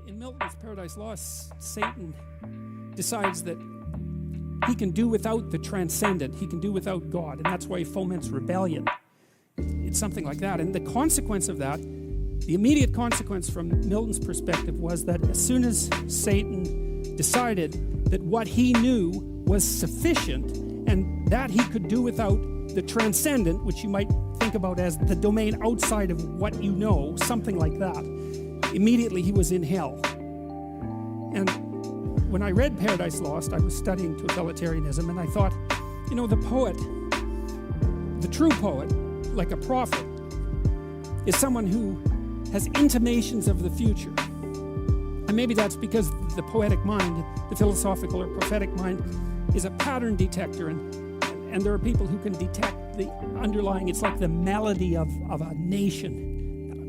In Milton's Paradise Lost, Satan decides that he can do without the transcendent, he can do without God, and that's why he foments rebellion. It's something like that. And the consequence of that, the immediate consequence from Milton's perspective, was that as soon as Satan decided that what he knew was sufficient and that he could do without the transcendent, which you might think about as the domain outside of what you know, something like that, immediately he was in hell. And when I read Paradise Lost, I was studying totalitarianism, and I thought, you know, the poet, the true poet, like a prophet, is someone who has intimations of the future. And maybe that's because the poetic mind, the philosophical or prophetic mind, is a pattern detector, and there are people who can detect the underlying, it's like the melody of a nation.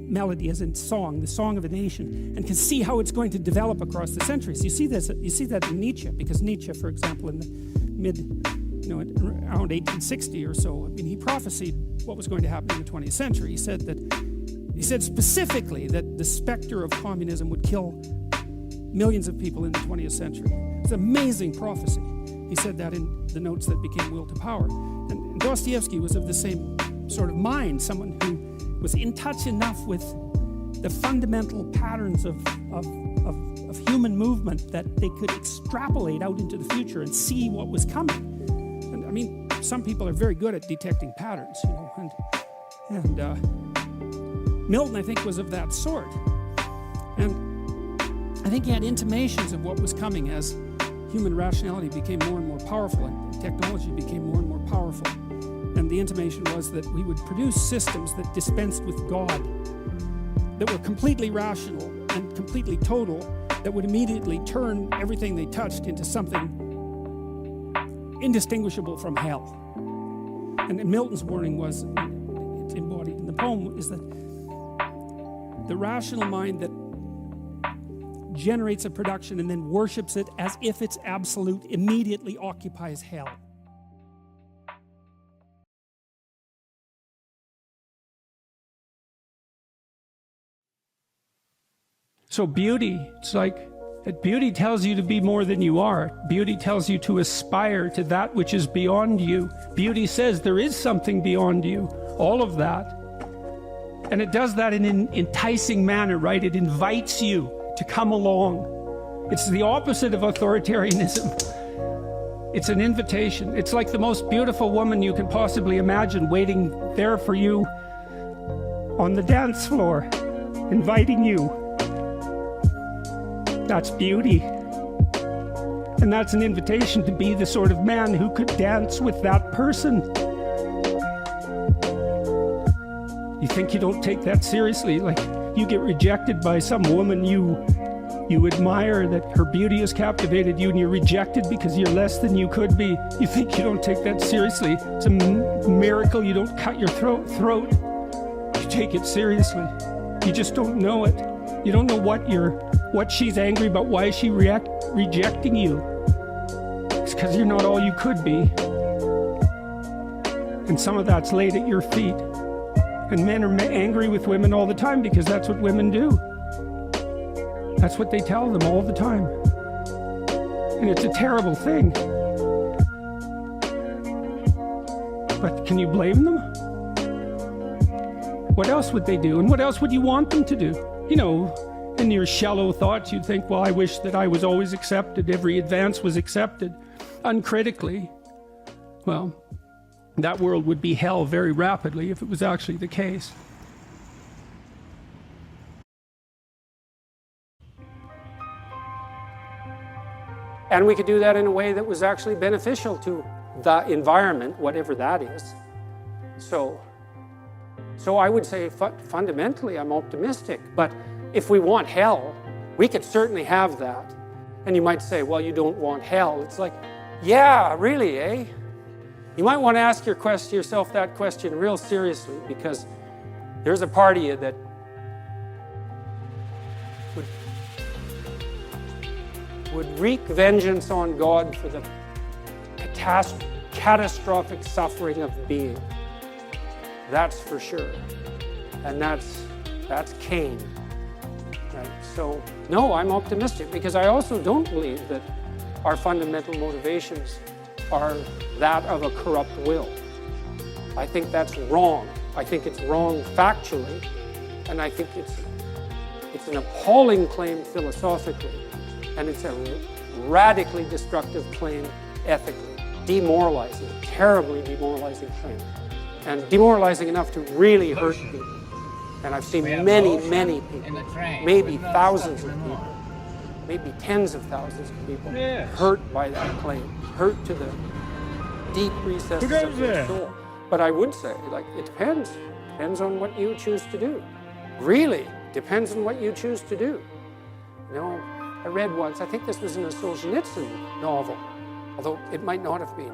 Melody as in song, the song of a nation, and can see how it's going to develop across the centuries. You see that in Nietzsche, because Nietzsche, for example, in the around 1860 or so, I mean, he prophesied what was going to happen in the 20th century. He said specifically that the specter of communism would kill millions of people in the 20th century. It's an amazing prophecy. He said that in the notes that became Will to Power. And Dostoevsky was of the same sort of mind, someone who was in touch enough with the fundamental patterns of human movement that they could extrapolate out into the future and see what was coming. And I mean, some people are very good at detecting patterns, you know, and Milton, I think, was of that sort. And I think he had intimations of what was coming as human rationality became more and more powerful and technology became more and more powerful. And the intimation was that we would produce systems that dispensed with God, that were completely rational and completely total, that would immediately turn everything they touched into something indistinguishable from hell. And Milton's warning was, it's embodied in the poem, is that the rational mind that generates a production and then worships it as if it's absolute immediately occupies hell. So beauty, it's like that beauty tells you to be more than you are. Beauty tells you to aspire to that which is beyond you. Beauty says there is something beyond you, all of that. And it does that in an enticing manner, right? It invites you to come along. It's the opposite of authoritarianism. It's an invitation. It's like the most beautiful woman you can possibly imagine waiting there for you on the dance floor, inviting you. That's beauty. And that's an invitation to be the sort of man who could dance with that person. You think you don't take that seriously, like you get rejected by some woman you admire, that her beauty has captivated you, and you're rejected because you're less than you could be. You think you don't take that seriously. It's a miracle you don't cut your throat. You take it seriously. You just don't know it. You don't know what she's angry about, why is she rejecting you. It's because you're not all you could be. And some of that's laid at your feet. And men are angry with women all the time because that's what women do. That's what they tell them all the time. And it's a terrible thing. But can you blame them? What else would they do? And what else would you want them to do? You know, in your shallow thoughts, you'd think, well, I wish that I was always accepted. Every advance was accepted uncritically. Well, that world would be hell very rapidly if it was actually the case. And we could do that in a way that was actually beneficial to the environment, whatever that is. So I would say fundamentally I'm optimistic, but if we want hell, we could certainly have that. And you might say, well, you don't want hell. It's like, yeah, really, eh? You might want to ask yourself that question real seriously, because there's a part of you that would wreak vengeance on God for the catastrophic suffering of being. That's for sure. And that's Cain. Right? So, no, I'm optimistic because I also don't believe that our fundamental motivations are that of a corrupt will. I think that's wrong. I think it's wrong factually, and I think it's an appalling claim philosophically, and it's a radically destructive claim ethically, demoralizing, terribly demoralizing claim, and demoralizing enough to really hurt people. And I've seen many people, maybe thousands of people, maybe tens of thousands of people hurt by that claim, hurt to the deep recesses of their soul. But I would say, like, it depends on what you choose to do. Really depends on what you choose to do. You know, I read once, I think this was in a Solzhenitsyn novel, although it might not have been.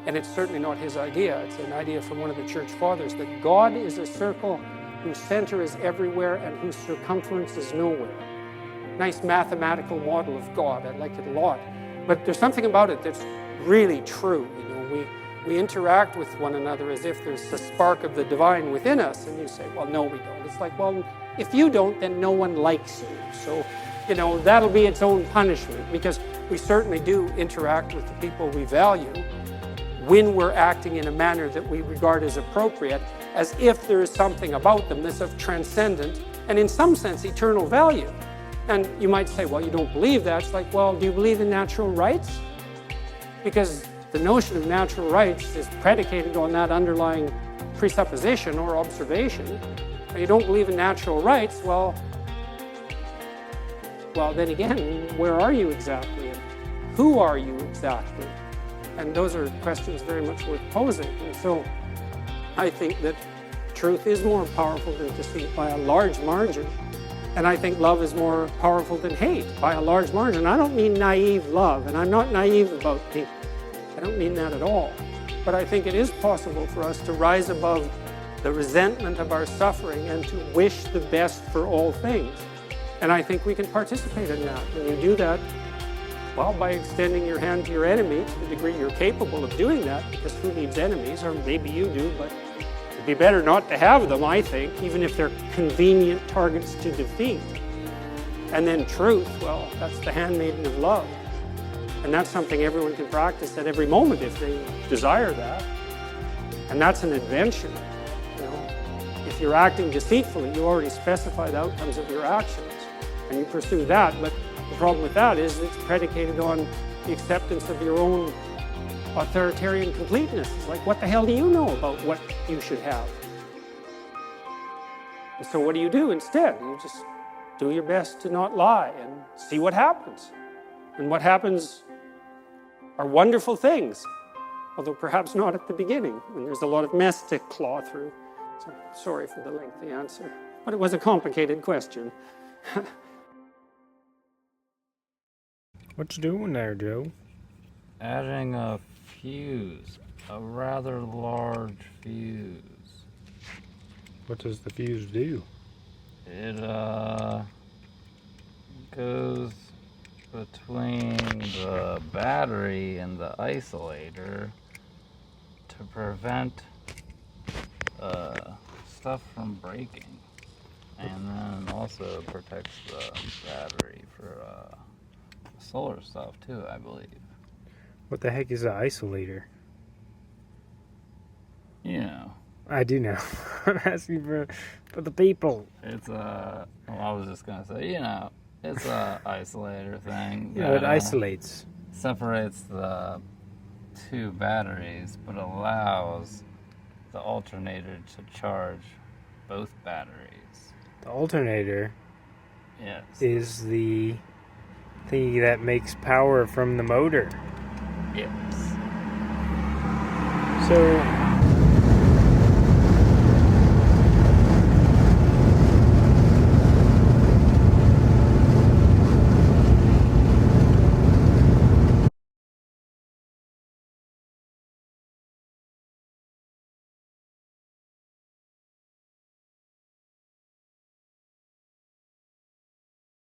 And it's certainly not his idea. It's an idea from one of the church fathers, that God is a circle whose center is everywhere and whose circumference is nowhere. Nice mathematical model of God. I like it a lot. But there's something about it that's really true. You know, we interact with one another as if there's a spark of the divine within us, and you say, well, no, we don't. It's like, well, if you don't, then no one likes you. So, you know, that'll be its own punishment, because we certainly do interact with the people we value when we're acting in a manner that we regard as appropriate, as if there is something about them that's of transcendent and in some sense eternal value. And you might say, well, you don't believe that. It's like, well, do you believe in natural rights? Because the notion of natural rights is predicated on that underlying presupposition or observation. And you don't believe in natural rights, well, then again, where are you exactly? And who are you exactly? And those are questions very much worth posing. And so I think that truth is more powerful than deceit by a large margin. And I think love is more powerful than hate by a large margin. I don't mean naive love, and I'm not naive about people. I don't mean that at all. But I think it is possible for us to rise above the resentment of our suffering and to wish the best for all things. And I think we can participate in that. And you do that, well, by extending your hand to your enemy to the degree you're capable of doing that, because who needs enemies? Or maybe you do, but it'd be better not to have them, I think, even if they're convenient targets to defeat. And then truth, well, that's the handmaiden of love. And that's something everyone can practice at every moment if they desire that. And that's an invention. You know, if you're acting deceitfully, you already specify the outcomes of your actions, and you pursue that. But the problem with that is it's predicated on the acceptance of your own authoritarian completeness. It's like, what the hell do you know about what you should have? And so what do you do instead? You just do your best to not lie and see what happens. And what happens are wonderful things, although perhaps not at the beginning, when there's a lot of mess to claw through. So sorry for the lengthy answer, but it was a complicated question. What you doing there, Joe? Adding a fuse, a rather large fuse. What does the fuse do? It goes between the battery and the isolator to prevent stuff from breaking, and then also protects the battery for solar stuff too, I believe. What the heck is an isolator? You know. I do know. I'm asking for the people. It's well, I was just gonna say, you know, it's a isolator thing. Yeah, it isolates. Separates the two batteries, but allows the alternator to charge both batteries. The alternator Yes. is the thing that makes power from the motor. Yes. So